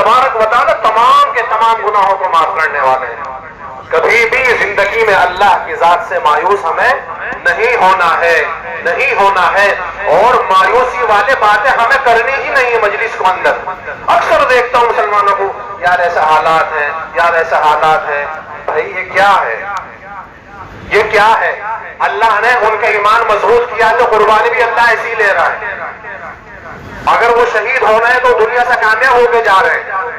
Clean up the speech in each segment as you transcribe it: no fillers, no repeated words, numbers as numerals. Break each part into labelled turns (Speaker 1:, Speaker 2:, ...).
Speaker 1: تبارک و تعالیٰ تمام کے تمام گناہوں کو معاف کرنے والے ہیں۔ کبھی بھی زندگی میں اللہ کی ذات سے مایوس ہمیں نہیں ہونا ہے، نہیں ہونا ہے، اور مایوسی والے باتیں ہمیں کرنی ہی نہیں ہے مجلس کے اندر۔ اکثر دیکھتا ہوں مسلمانوں کو، یار ایسا حالات ہے، یار ایسا حالات ہے۔ بھائی یہ کیا ہے، یہ کیا ہے؟ اللہ نے ان کا ایمان مضبوط کیا تو قربانی بھی اللہ ایسی ہی لے رہا ہے۔ اگر وہ شہید ہو رہے ہیں تو دنیا سے کامیاب ہو کے جا رہے ہیں۔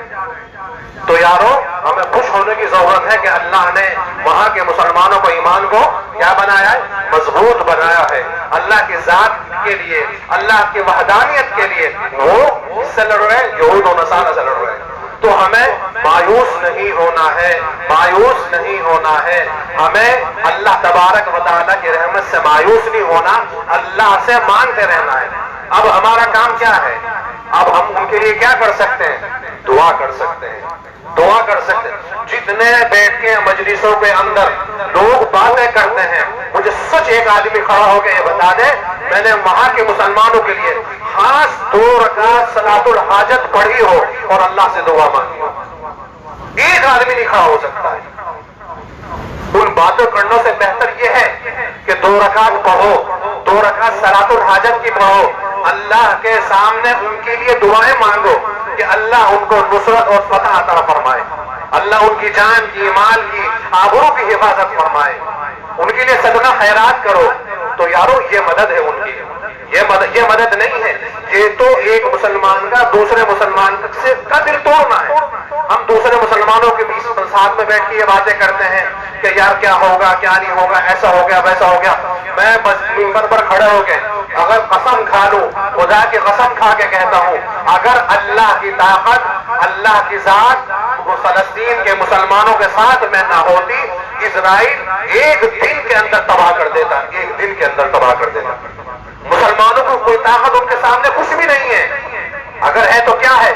Speaker 1: تو یارو ہمیں خوش ہونے کی ضرورت ہے کہ اللہ نے وہاں کے مسلمانوں کو ایمان کو کیا بنایا ہے؟ مضبوط بنایا ہے۔ اللہ کی ذات کے لیے، اللہ کی وحدانیت کے لیے وہ اس سے لڑ رہے ہیں، یہود و نصارہ سے لڑ رہے ہیں۔ تو ہمیں مایوس نہیں ہونا ہے، مایوس نہیں ہونا ہے۔ ہمیں اللہ تبارک و تعالیٰ کی رحمت سے مایوس نہیں ہونا، اللہ سے مانگتے رہنا ہے۔ اب ہمارا کام کیا ہے؟ اب ہم ان کے لیے کیا کر سکتے ہیں؟ دعا کر سکتے ہیں، دعا کر سکتے ہیں۔ جتنے بیٹھ کے مجلسوں کے اندر لوگ باتیں کرتے ہیں، مجھے سچ ایک آدمی کھڑا ہو کے یہ بتا دے میں نے وہاں کے مسلمانوں کے لیے خاص 2 رکعت صلاۃ الحاجت پڑھی ہو اور اللہ سے دعا مانگی ہو، ایک آدمی نہیں کھڑا ہو سکتا ہے۔ ان باتوں کرنے سے بہتر یہ ہے کہ 2 رکعت پڑھو، 2 رکعت صلاۃ الحاجت کی پڑھو، اللہ کے سامنے ان کے لیے دعائیں مانگو کہ اللہ ان کو نصرت اور فتح عطا فرمائے، اللہ ان کی جان کی، مال کی، آبرو کی حفاظت فرمائے، ان کے لیے صدقہ خیرات کرو۔ تو یارو یہ مدد ہے ان کی، یہ مدد نہیں ہے، یہ تو ایک مسلمان کا دوسرے مسلمان سے کا دل توڑنا ہے۔ ہم دوسرے مسلمانوں کے بیچ ساتھ میں بیٹھ کے یہ باتیں کرتے ہیں کہ یار کیا ہوگا کیا نہیں ہوگا، ایسا ہو گیا ویسا ہو گیا۔ میں بس منبر پر کھڑے ہو کے اگر قسم کھا لوں، خدا کی قسم کھا کے کہتا ہوں، اگر اللہ کی طاقت، اللہ کی ذات وہ فلسطین کے مسلمانوں کے ساتھ میں نہ ہوتی، اسرائیل ایک دن کے اندر تباہ کر دیتا، ایک دن کے اندر تباہ کر دیتا۔ مسلمانوں کو کوئی طاقت ان کے سامنے کچھ بھی نہیں ہے، اگر ہے تو کیا ہے؟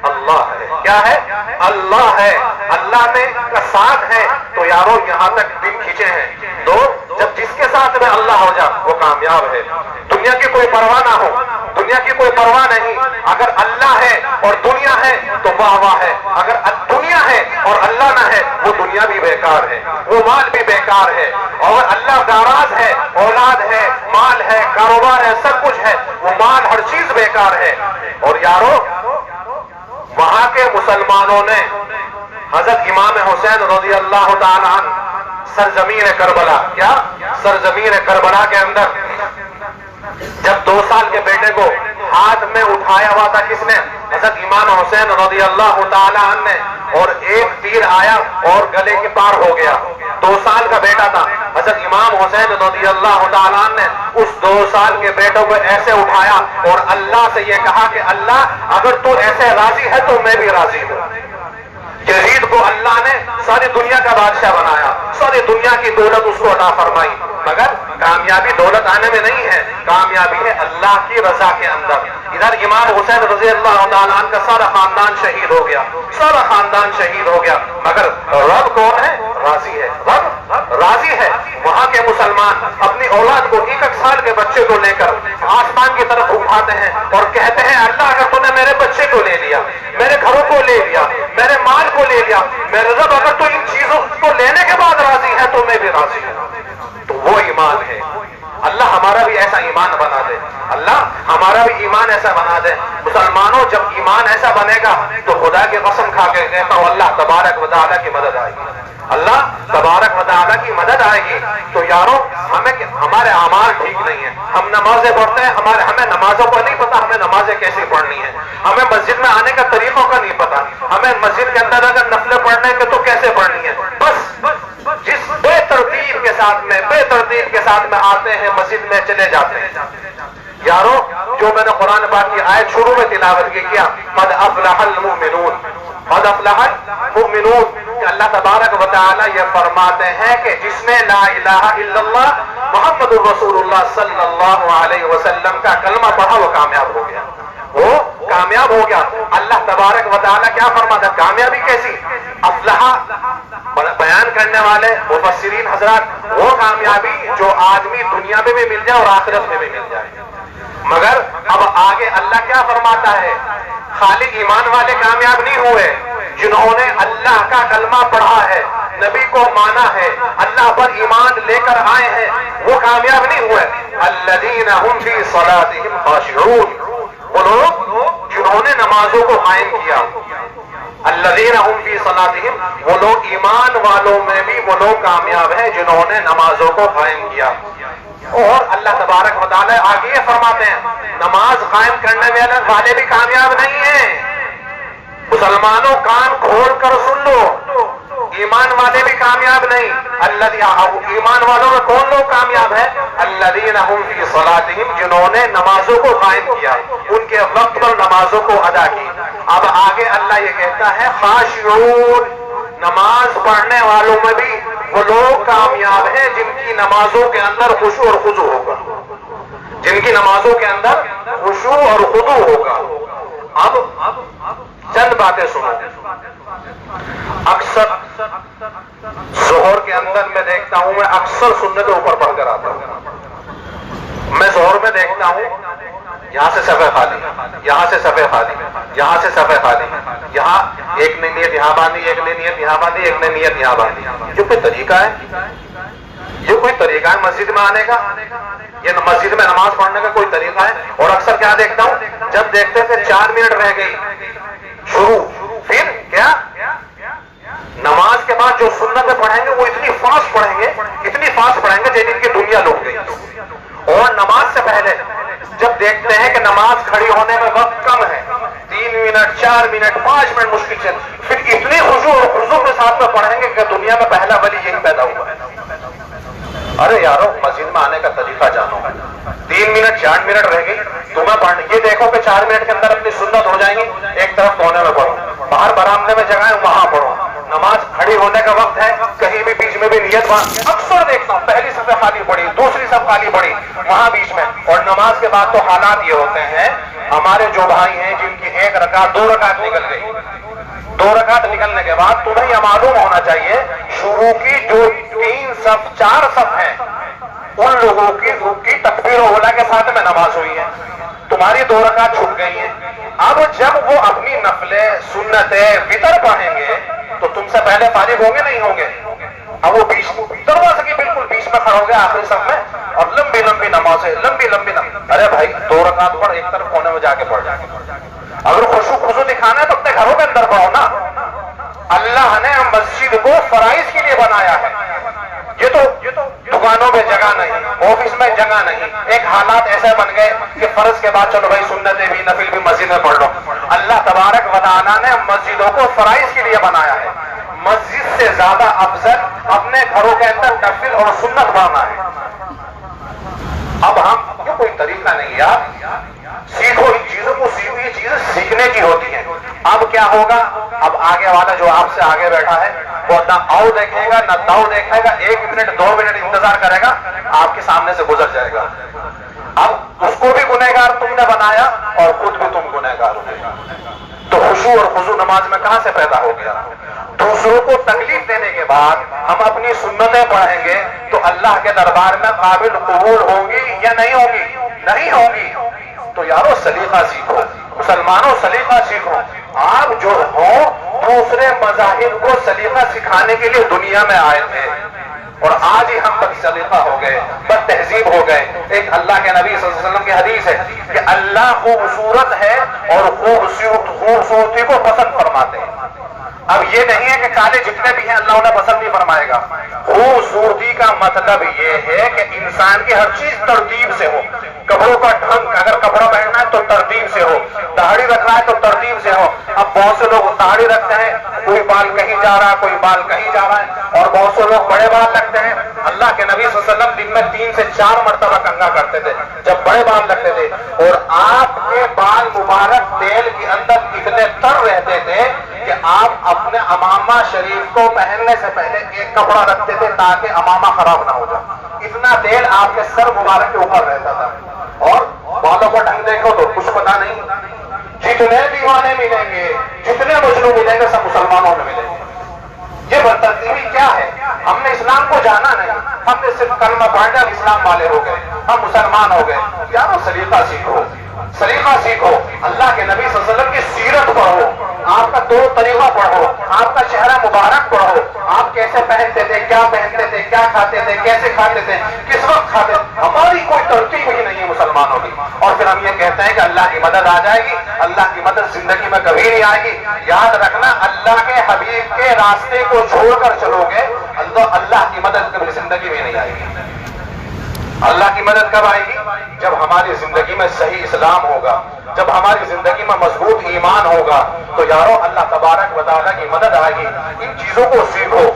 Speaker 1: اللہ ہے۔ کیا ہے؟ اللہ ہے۔ اللہ میں کا ساتھ ہے تو یارو یہاں تک دن کھینچے ہیں۔ تو جب جس کے ساتھ میں اللہ ہو جا وہ کامیاب ہے۔ دنیا کی کوئی پرواہ نہ ہو، دنیا کی کوئی پرواہ نہیں۔ اگر اللہ ہے اور دنیا ہے تو واہ واہ ہے، اگر دنیا ہے اور اللہ نہ ہے وہ دنیا بھی بیکار ہے، وہ مال بھی بیکار ہے۔ اور اللہ ناراض ہے، اولاد ہے، مال ہے، کاروبار ہے، سب کچھ ہے، وہ مال ہر چیز بیکار ہے۔ اور یارو وہاں کے مسلمانوں نے حضرت امام حسین رضی اللہ تعالیٰ عنہ سرزمین کربلا، کیا سرزمین کربلا کے اندر جب 2 سال کے بیٹے کو ہاتھ میں اٹھایا ہوا تھا کس نے؟ حضرت امام حسین رضی اللہ تعالیٰ عنہ نے، اور ایک تیر آیا اور گلے کے پار ہو گیا۔ 2 سال کا بیٹا تھا، حضرت امام حسین رضی اللہ تعالیٰ عنہ نے اس 2 سال کے بیٹوں کو ایسے اٹھایا اور اللہ سے یہ کہا کہ اللہ اگر تو ایسے راضی ہے تو میں بھی راضی ہوں۔ یزید کو اللہ نے ساری دنیا کا بادشاہ بنایا، ساری دنیا کی دولت اس کو عطا فرمائی، مگر کامیابی دولت آنے میں نہیں ہے، کامیابی ہے اللہ کی رضا کے اندر۔ ادھر امام حسین رضی اللہ تعالیٰ عنہ کا سارا خاندان شہید ہو گیا، سارا خاندان شہید ہو گیا، مگر رب کون ہے؟ راضی ہے، رب راضی ہے۔ وہاں کے مسلمان اپنی اولاد کو 1 سال کے بچے کو لے کر آسمان کی طرف اٹھاتے ہیں اور کہتے ہیں اللہ اگر تو نے میرے بچے کو لے لیا، میرے گھروں کو لے لیا، میرے مال کو لے لیا، میرے رب اگر تو ان چیزوں کو لینے کے بعد راضی ہے تو میں بھی راضی ہوں۔ تو وہ ایمان ہے۔ اللہ ہمارا بھی ایسا ایمان بنا دے، اللہ ہمارا بھی ایمان ایسا بنا دے۔ مسلمانوں جب ایمان ایسا بنے گا تو خدا کی قسم کھا کے کہتا ہوں اللہ تبارک و تعالیٰ کی مدد آئے گی، اللہ تبارک و تعالیٰ کی مدد آئے گی۔ تو یارو ہمارے اعمال ٹھیک نہیں ہیں، ہم نمازیں پڑھتے ہیں، ہمیں نمازوں کا نہیں پتا ہمیں نمازیں کیسے پڑھنی ہیں، ہمیں مسجد میں آنے کا طریقوں کا نہیں پتا، ہمیں مسجد کے اندر اگر نفلیں پڑھنے کے تو کیسے پڑھنی ہے۔ بس جس بے ترتیب کے ساتھ میں آتے ہیں مسجد میں چلے جاتے ہیں۔ یارو جو میں نے قرآن پاک کی آیت شروع میں تلاوت کی کیا قد افلح المؤمنون، قد افلح المؤمنون، کہ اللہ تبارک و تعالیٰ یہ فرماتے ہیں کہ جس نے لا الہ الا اللہ محمد الرسول اللہ صلی اللہ علیہ وسلم کا کلمہ پڑھا وہ کامیاب ہو گیا، وہ کامیاب ہو گیا۔ اللہ تبارک و تعالیٰ کیا فرماتا ہے؟ کامیابی کیسی؟ افلح بیان کرنے والے مفسرین حضرات وہ کامیابی جو آدمی دنیا میں بھی مل جائے اور آخرت میں بھی مل جائے۔ مگر اب آگے اللہ کیا فرماتا ہے؟ خالی ایمان والے کامیاب نہیں ہوئے، جنہوں نے اللہ کا کلمہ پڑھا ہے، نبی کو مانا ہے، اللہ پر ایمان لے کر آئے ہیں، وہ کامیاب نہیں ہوئے۔ الذین هم فی صلاتهم خاشعون، وہ لوگ جنہوں نے نمازوں کو قائم کیا۔ الذین هم فی صلاتهم، وہ لوگ ایمان والوں میں بھی وہ لوگ کامیاب ہیں جنہوں نے نمازوں کو قائم کیا۔ اور اللہ تبارک و تعالیٰ آگے یہ فرماتے ہیں نماز قائم کرنے والے بھی کامیاب نہیں ہیں۔ مسلمانوں کان کھول کر سن لو، ایمان والے بھی کامیاب نہیں۔ ایمان والوں میں کون لوگ کامیاب ہیں؟ الذین هم فی صلاتهم، جنہوں نے نمازوں کو قائم کیا، ان کے وقت پر نمازوں کو ادا کی۔ اب آگے اللہ یہ کہتا ہے خاشعون، نماز پڑھنے والوں میں بھی وہ لوگ کامیاب ہیں جن کی نمازوں کے اندر خشوع اور خضوع ہوگا، جن کی نمازوں کے اندر خشوع اور خضوع ہوگا۔ اب چند باتیں سنو۔ اکثر ظہر کے اندر میں دیکھتا ہوں، میں اکثر سنتیں اوپر پڑھ کر آتا ہوں۔ میں ظہر میں دیکھتا ہوں یہاں سے صفحہ خالی، یہاں سے صفحہ خالی، یہاں سے صفحہ خالی، یہاں ایک نے نیت یہاں باندھی، ایک نے نیت یہاں باندھی، ایک نے نیت یہاں باندھی۔ یہ کوئی طریقہ ہے؟ یہ کوئی طریقہ ہے مسجد میں آنے کا؟ یہ مسجد میں نماز پڑھنے کا کوئی طریقہ ہے؟ اور اکثر کیا دیکھتا ہوں، جب دیکھتے تھے 4 منٹ رہ گئی شروع، پھر کیا نماز کے بعد جو سنتیں پڑھیں گے وہ اتنی فاسٹ پڑھیں گے، اتنی فاسٹ پڑھیں گے جیسے ان کی دنیا لوٹ گئی۔ اور نماز سے پہلے جب دیکھتے ہیں کہ نماز کھڑی ہونے میں وقت کم ہے، 3 منٹ 4 منٹ 5 منٹ مشکل سے، پھر اتنی خشوع اور خضوع کے ساتھ میں پڑھیں گے کہ دنیا میں پہلا ولی یہی پیدا ہوا ہے۔ ارے یارو مسجد میں آنے کا طریقہ جانو۔ 3 منٹ 4 منٹ رہ گئی تمہیں پڑھنے، یہ دیکھو کہ 4 منٹ کے اندر اپنی سنت ہو جائیں گی، ایک طرف کونے میں پڑھو، باہر برآمدے میں جگہ ہے وہاں پڑھو۔ نماز کھڑی ہونے کا وقت ہے، کہیں بھی بیچ میں بھی نیت اکثر دیکھتا ہوں پہلی صف خالی پڑی، دوسری صف خالی پڑی، وہاں بیچ میں۔ اور نماز کے بعد تو حالات یہ ہوتے ہیں، ہمارے جو بھائی ہیں جن کی 1 رکعت 2 رکعت نکل گئی، 2 رکعت نکلنے کے بعد تمہیں یہ معلوم ہونا چاہیے شروع کی جو 3 صف 4 صف ہیں ان لوگوں کی تکبیر و اولا کے ساتھ میں نماز ہوئی ہے، تمہاری 2 رکعت چھوٹ گئی ہیں۔ اب جب وہ اپنی نفلیں سنتیں وتر پڑھیں گے تو تم سے پہلے فارغ ہوں گے نہیں ہوں گے؟ اب وہ دروازے کی بالکل بیچ میں کھڑے ہو گئے آخری صف میں، اور لمبی لمبی نماز ہے، لمبی لمبی نماز۔ ارے بھائی 2 رکعت پڑھ، ایک طرف کونے میں جا کے پڑھ۔ اگر خشوع خضوع دکھانا ہے تو اپنے گھروں کے اندر پڑھو نا۔ اللہ نے مسجد کو فرائض کے لیے بنایا ہے، یہ تو دکانوں میں جگہ نہیں، آفس میں جگہ نہیں۔ ایک حالات ایسے بن گئے کہ فرض کے بعد چلو بھائی سنتیں بھی نفل بھی مسجد میں پڑھ لو۔ اللہ تبارک و تعالیٰ نے مسجدوں کو فرائض کے لیے بنایا ہے۔ مسجد سے زیادہ افضل اپنے گھروں کے اندر نفل اور سنت پڑھنا ہے۔ اب ہم یہ کوئی طریقہ نہیں یار، سیکھو ان چیزوں کو، سیکھو، یہ چیزیں سیکھنے کی ہوتی ہیں۔ اب کیا ہوگا؟ اب آگے والا جو آپ سے آگے بیٹھا ہے وہ نہ آؤ دیکھے گا نہ داؤ دیکھے گا، 1 منٹ 2 منٹ انتظار کرے گا، آپ کے سامنے سے گزر جائے گا۔ اب اس کو بھی گنہگار تم نے بنایا اور خود بھی تم گنہگار ہو گئے۔ تو خشوع اور خضوع نماز میں کہاں سے پیدا ہو گیا؟ دوسروں کو تکلیف دینے کے بعد ہم اپنی سنتیں پڑھیں گے تو اللہ کے دربار میں قابل قبول ہوں گی یا نہیں ہوں گی؟ نہیں ہوں گی۔ تو یارو سلیقہ سیکھو، مسلمانوں سلیقہ سیکھو۔ آپ جو ہو دوسرے مذاہب کو سلیقہ سکھانے کے لیے دنیا میں آئے تھے، اور آج ہی ہم بد سلیقہ ہو گئے، بد تہذیب ہو گئے۔ ایک اللہ کے نبی صلی اللہ علیہ وسلم کی حدیث ہے کہ اللہ خوبصورت ہے اور خوبصورتی کو پسند فرماتے ہیں۔ اب یہ نہیں ہے کہ کالے جتنے بھی ہیں اللہ انہیں پسند نہیں فرمائے گا۔ خوبصورتی کا مطلب یہ ہے کہ انسان کی ہر چیز ترتیب سے ہو، کپڑوں کا ڈھنگ، اگر کپڑا پہننا ہے تو ترتیب سے ہو، داڑھی رکھنا ہے تو ترتیب سے ہو۔ اب بہت سے لوگ داڑھی رکھتے ہیں، کوئی بال کہیں جا رہا ہے، کوئی بال کہیں جا رہا ہے، اور بہت سے لوگ بڑے بال رکھتے ہیں۔ اللہ کے نبی صلی اللہ علیہ وسلم دن میں 3 سے 4 مرتبہ کنگھا کرتے تھے جب بڑے بال رکھتے تھے، اور آپ کے بال مبارک تیل کے اندر اتنے تر رہتے تھے کہ آپ اپنے امامہ شریف کو پہننے سے پہلے ایک کپڑا رکھتے تھے تاکہ امامہ خراب نہ ہو جائے۔ اتنا تیل آپ کے سر مبارک کے اوپر رہتا تھا، اور بالوں کا ڈھنگ دیکھو تو کچھ پتا نہیں۔ جتنے دیوانے ملیں گے، جتنے مجنون ملیں گے، سب مسلمانوں میں ملیں گے۔ یہ بدترتیبی کیا ہے؟ ہم نے اسلام کو جانا نہیں، ہم نے صرف کلمہ پڑھ لیا اسلام والے ہو گئے، ہم مسلمان ہو گئے۔ یارو سلیقہ سیکھو، سلیقہ سیکھو، اللہ کے نبی صلی اللہ علیہ وسلم کی سیرت پڑھو، آپ کا طور طریقہ پڑھو، آپ کا چہرہ مبارک پڑھو، آپ کیسے پہنتے تھے، کیا پہنتے تھے، کیا کھاتے تھے، کیسے کھاتے تھے، کس وقت کھاتے تھے۔ ہماری کوئی ترتیب ہی نہیں ہے مسلمانوں کی، اور پھر ہم یہ کہتے ہیں کہ اللہ کی مدد آ جائے گی۔ اللہ کی مدد زندگی میں کبھی نہیں آئے گی۔ یاد رکھنا، اللہ کے حبیب کے راستے کو چھوڑ کر چلو گے، اللہ کی مدد کبھی زندگی میں نہیں آئے گی۔ اللہ کی مدد کب آئے گی؟ جب ہماری زندگی میں صحیح اسلام ہوگا، جب ہماری زندگی میں مضبوط ایمان ہوگا، تو یارو اللہ تبارک و تعالیٰ کی مدد آئے گی۔ ان چیزوں کو سیکھو۔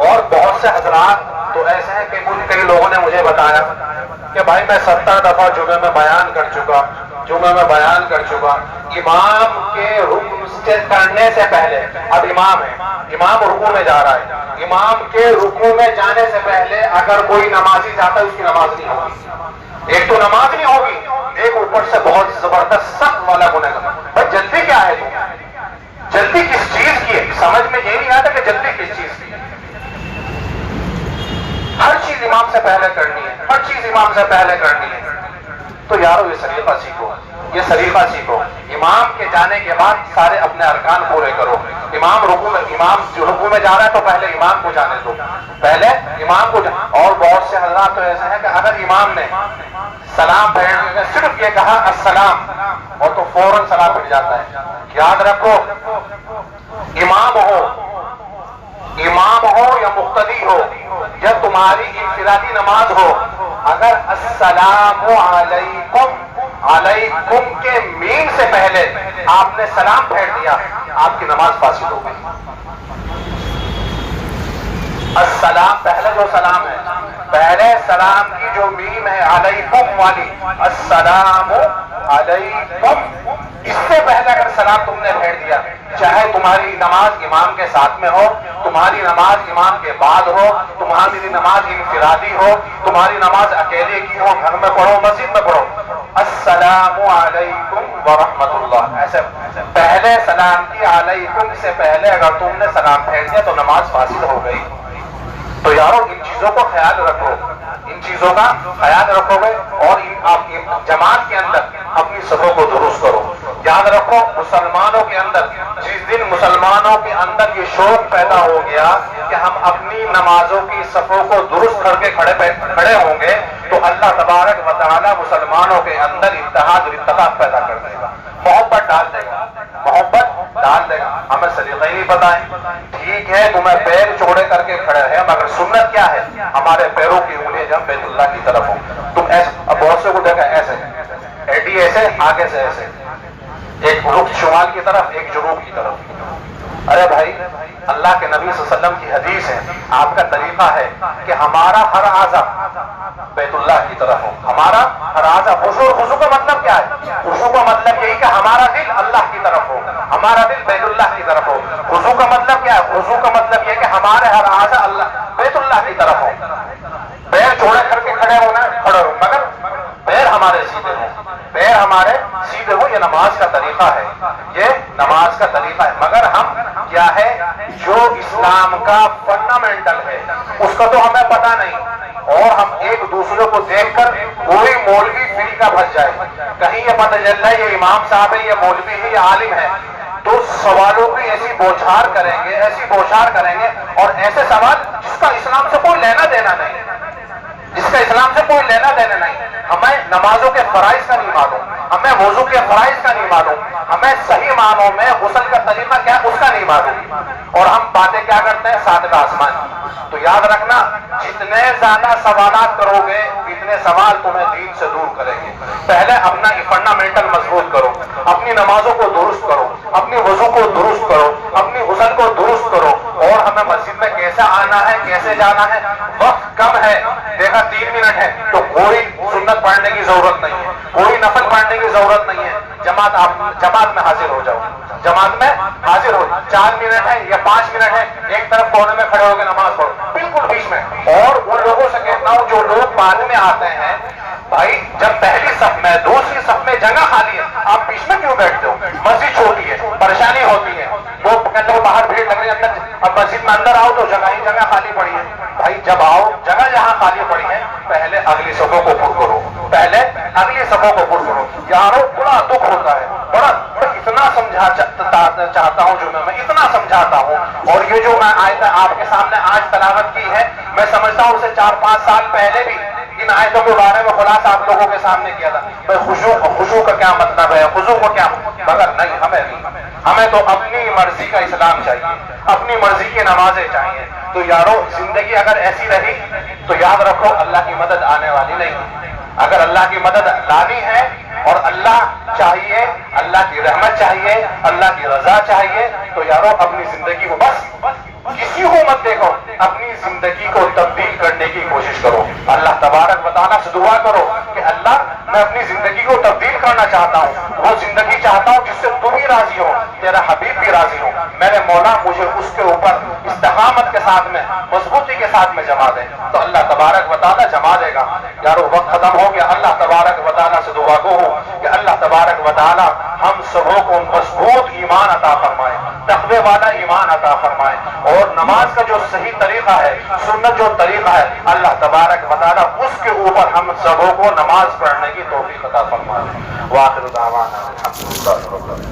Speaker 1: اور بہت سے حضرات تو ایسے ہیں کہ کئی لوگوں نے مجھے بتایا کہ بھائی میں 70 دفعہ جمعے میں بیان کر چکا، امام کے رکوع کرنے سے پہلے، اب امام ہے، امام رکوع میں جا رہا ہے، امام کے رکوع میں جانے سے پہلے اگر کوئی نمازی جاتا ہے اس کی نماز نہیں ہوگی۔ ایک تو نماز نہیں ہوگی، ایک اوپر سے بہت زبردست سخت والا گنہگار۔ بھائی جلدی کیا ہے تم؟ جلدی کس چیز کی ہے؟ سمجھ میں یہ نہیں آتا کہ جلدی کس چیز کی ہے۔ ہر چیز امام سے پہلے کرنی ہے، ہر چیز امام سے پہلے کرنی ہے۔ تو یارو یہ سلیقہ سیکھو، یہ سلیقہ سیکھو۔ امام کے جانے کے بعد سارے اپنے ارکان پورے کرو۔ امام جو رکوع میں جا رہا ہے تو پہلے امام کو جانے دو، پہلے امام کو اور بہت سے حضرات تو ایسے ہیں کہ اگر امام نے سلام پھیرنے میں صرف یہ کہا السلام، اور تو فوراً سلام پھٹ جاتا ہے۔ یاد رکھو، امام ہو یا مقتدی ہو یا تمہاری انفرادی نماز ہو، اگر السلام علیکم کے میم سے پہلے آپ نے سلام پھیر دیا، آپ کی نماز فاسد ہو گئی۔ السلام پہلے جو سلام ہے، پہلے سلام کی جو میم ہے علیکم والی، السلام علیکم، اس سے پہلے اگر سلام تم نے پھیر دیا، چاہے تمہاری نماز امام کے ساتھ میں ہو، تمہاری نماز امام کے بعد ہو، تمہاری نماز انفرادی ہو، تمہاری نماز اکیلے کی ہو، گھر میں پڑھو، مسجد میں پڑھو، السلام علیکم ورحمۃ اللہ، ایسے پہلے سلام کی علیکم سے پہلے اگر تم نے سلام پھیر دیا تو نماز فاسد ہو گئی۔ تو یارو ان چیزوں کو خیال رکھو، ان چیزوں کا خیال رکھو گے اور جماعت کے اندر اپنی صفوں کو درست کرو۔ یاد رکھو، مسلمانوں کے اندر جس دن مسلمانوں کے اندر یہ شوق پیدا ہو گیا کہ ہم اپنی نمازوں کی صفوں کو درست کر کے کھڑے ہوں گے، تو اللہ تبارک و تعالی مسلمانوں کے اندر اتحاد اور اتفاق پیدا کر دے گا، محبت ڈال دے گا، محبت ڈال دے گا۔ ہمیں سلیقہ ہی نہیں پتا ہے، ٹھیک ہے تمہیں پیر چوڑے کر کے کھڑے ہیں، مگر سنت کیا ہے؟ ہمارے پیروں کی انگلیاں جب بیت اللہ کی طرف ہوں۔ تم ایسے، اب بہت سے کو دیکھا ایسے ایڈی ایسے، آگے سے ایسے، ایک رخ شمال کی طرف، ایک جنوب کی طرف۔ ارے بھائی، اللہ کے نبی صلی اللہ علیہ وسلم کی حدیث ہے، آپ کا طریقہ ہے کہ ہمارا ہر اعضا بیت اللہ کی طرف ہو، ہمارا ہر اعضا۔ خضوع کا مطلب کیا ہے؟ خضوع کا مطلب یہی کہ ہمارا دل اللہ کی طرف ہو، ہمارا دل بیت اللہ کی طرف ہو۔ خضوع کا مطلب کیا ہے؟ خضوع کا مطلب یہ کہ ہمارے ہر اعضا بیت اللہ کی طرف ہو۔ پیر چوڑے کر کے کھڑے ہونا، کھڑے ہو، مگر پیر ہمارے سیدھے ہو، پیر ہمارے سیدھے ہو۔ یہ نماز کا طریقہ ہے، یہ نماز کا طریقہ ہے۔ مگر ہم کیا ہے، جو اسلام کا فنڈامنٹل ہے اس کا تو ہمیں پتہ نہیں، اور ہم ایک دوسرے کو دیکھ کر کوئی مولوی فری کا بھج جائے، کہیں یہ پتہ چل رہا ہے یہ امام صاحب ہے، یہ مولوی ہے، یہ عالم ہے، تو سوالوں کی ایسی بوچھار کریں گے، ایسی بوچھار کریں گے، اور ایسے سوال جس کا اسلام سے کوئی لینا دینا نہیں، جس کا اسلام سے کوئی لینا دینا نہیں۔ ہمیں نمازوں کے فرائض کا نہیں معلوم، ہمیں وضو کے فرائض کا نہیں معلوم، ہمیں صحیح معنوں میں غسل کا طریقہ کیا ہے اس کا نہیں معلوم، اور ہم باتیں کیا کرتے ہیں؟ ساتھ آسمان۔ تو یاد رکھنا، جتنے زیادہ سوالات کرو گے اتنے سوال تمہیں دین سے دور کریں گے۔ پہلے اپنا فنڈامنٹل مضبوط کرو، اپنی نمازوں کو درست کرو، اپنی وضو کو درست کرو، اپنی غسل کو درست کرو، اور ہمیں مسجد میں کیسے آنا ہے، کیسے جانا ہے۔ وقت کم ہے، دیکھا 3 منٹ ہے، تو کوئی سنت پڑھنے کی ضرورت نہیں ہے، کوئی نفل پڑھنے کی ضرورت نہیں ہے۔ جماعت میں حاضر ہو جاؤ، جماعت میں حاضر ہو۔ 4 منٹ ہے یا 5 منٹ ہے، ایک طرف کونے میں کھڑے ہو کے نماز پڑھو، بالکل بیچ میں۔ اور ان لوگوں سے کہتا ہوں جو لوگ بعد میں آتے ہیں، بھائی جب پہلی صف میں، دوسری صف میں جگہ خالی ہے، آپ بیچ میں کیوں بیٹھتے ہو؟ مسجد چھوٹی ہے، پریشانی ہوتی ہے، وہ کہتے ہیں باہر بھیڑ لگ رہی ہے، اندر اب مسجد میں اندر آؤ تو جگہ ہی جگہ خالی پڑی ہے. بھائی جب آؤ جگہ جہاں خالی پڑی ہے پہلے اگلی صفوں کو پر کرو, پہلے اگلی صفوں کو پر کرو. یارو بڑا دکھ ہوتا ہے, بڑا اتنا سمجھا چاہتا ہوں, جو میں اتنا سمجھاتا ہوں, اور یہ جو میں آیت آپ کے سامنے آج تلاوت کی ہے میں سمجھتا ہوں اسے 4-5 سال پہلے بھی ان آیتوں کے بارے میں خلاصہ آپ لوگوں کے سامنے کیا تھا. خشوع کا کیا مطلب ہے, خضوع کو کیا, مگر نہیں, ہمیں تو اپنی مرضی کا اسلام چاہیے, اپنی مرضی کی نمازیں چاہیے. تو یارو زندگی اگر ایسی رہی تو یاد رکھو اللہ کی مدد آنے والی نہیں. اگر اللہ کی مدد لانی ہے اور اللہ چاہیے, اللہ کی رحمت چاہیے, اللہ کی رضا چاہیے, تو یارو اپنی زندگی کو بس کسی کو مت دیکھو, اپنی زندگی کو تبدیل کرنے کی کوشش کرو. اللہ تبارک و تعالیٰ سے دعا کرو کہ اللہ میں اپنی زندگی کو تبدیل کرنا چاہتا ہوں, وہ زندگی چاہتا ہوں جس سے تو بھی راضی ہو, تیرا حبیب بھی راضی ہو. میرے مولا مجھے اس کے اوپر استقامت کے ساتھ میں, مضبوطی کے ساتھ میں جما دے. تو اللہ تبارک و تعالیٰ جما دے گا. یارو وقت ختم ہو گیا. اللہ تبارک و تعالیٰ سے دعا گو ہو کہ اللہ تبارک و تعالیٰ ہم سبوں کو مضبوط ایمان عطا فرمائے, تقوی والا ایمان عطا فرمائے, اور نماز کا جو صحیح طریقہ ہے, سنت جو طریقہ ہے, اللہ تبارک و تعالیٰ اس کے اوپر ہم سبوں کو نماز پڑھنے کی توفیق عطا فرمائے. وآخر دعوانا الحمدللہ رب العالمین.